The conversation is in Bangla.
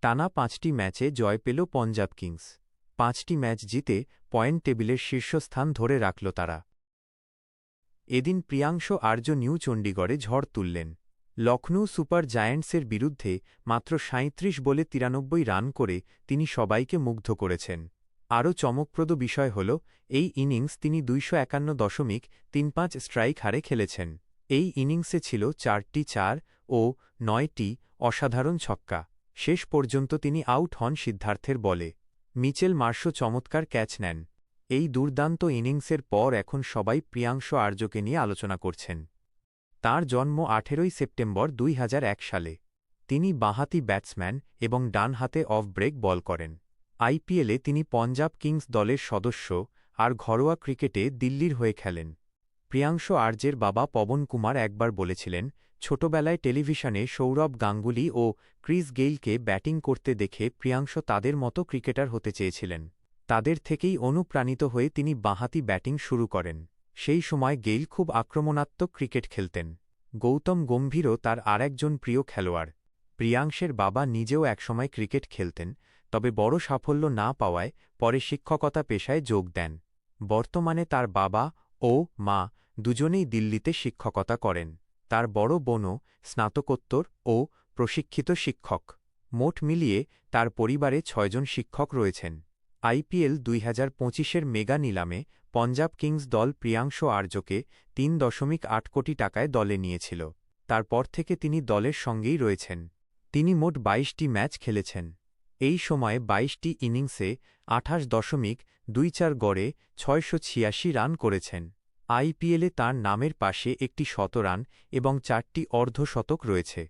টানা ৫টি ম্যাচে জয় পেল পঞ্জাব কিংস। ৫টি ম্যাচ জিতে পয়েন্ট টেবিলের শীর্ষস্থান ধরে রাখল তারা। এদিন প্রিয়াংশ আর্য নিউ চণ্ডীগড়ে ঝড় তুললেন। লখনৌ সুপার জায়ান্টসের বিরুদ্ধে মাত্র ৩৭ বলে ৯৩ রান করে তিনি সবাইকে মুগ্ধ করেছেন। আরও চমকপ্রদ বিষয় হল, এই ইনিংস তিনি ২৫১.৩৫ স্ট্রাইক হারে খেলেছেন। এই ইনিংসে ছিল ৪টি ৪ ও ৯টি অসাধারণ ছক্কা। শেষ পর্যন্ত তিনি আউট হন সিদ্ধার্থের বলে। মিচেল মার্শও চমৎকার ক্যাচ নেন। এই দুর্দান্ত ইনিংসের পর এখন সবাই প্রিয়াংশ আর্যকে নিয়ে আলোচনা করছেন। তাঁর জন্ম ১৮ সেপ্টেম্বর ২০০১ সালে। তিনি বাঁহাতি ব্যাটসম্যান এবং ডান হাতে অফ ব্রেক বল করেন। আইপিএলে তিনি পঞ্জাব কিংস দলের সদস্য আর ঘরোয়া ক্রিকেটে দিল্লির হয়ে খেলেন। প্রিয়াংশ আর্যের বাবা পবন কুমার একবার বলেছিলেন, ছোটবেলায় টেলিভিশনে সৌরভ গাঙ্গুলি ও ক্রিস গেইলকে ব্যাটিং করতে দেখে প্রিয়াংশ তাদের মতো ক্রিকেটার হতে চেয়েছিলেন। তাদের থেকেই অনুপ্রাণিত হয়ে তিনি বাঁহাতি ব্যাটিং শুরু করেন। সেই সময় গেইল খুব আক্রমণাত্মক ক্রিকেট খেলতেন। গৌতম গম্ভীরও তার আরেকজন প্রিয় খেলোয়াড়। প্রিয়াংশের বাবা নিজেও একসময় ক্রিকেট খেলতেন, তবে বড় সাফল্য না পাওয়ায় পরে শিক্ষকতা পেশায় যোগ দেন। বর্তমানে তার বাবা ও মা দুজনেই দিল্লিতে শিক্ষকতা করেন। তার বড় বোনও স্নাতকোত্তর ও প্রশিক্ষিত শিক্ষক। মোট মিলিয়ে তার পরিবারে ৬ জন শিক্ষক রয়েছেন। আইপিএল ২০২৫-এর মেগা নিলামে পঞ্জাব কিংস দল প্রিয়াংশ আর্যকে ৩.৮ কোটি টাকায় দলে নিয়েছিল। তারপর থেকে তিনি দলের সঙ্গেই রয়েছেন। তিনি মোট ২২টি ম্যাচ খেলেছেন। এই সময়ে ২২টি ইনিংসে ২৮.২৪ গড়ে ৬৮৬ রান করেছেন। আইপিএলে তাঁর নামের পাশে একটি শতরান এবং ৪টি অর্ধশতক রয়েছে।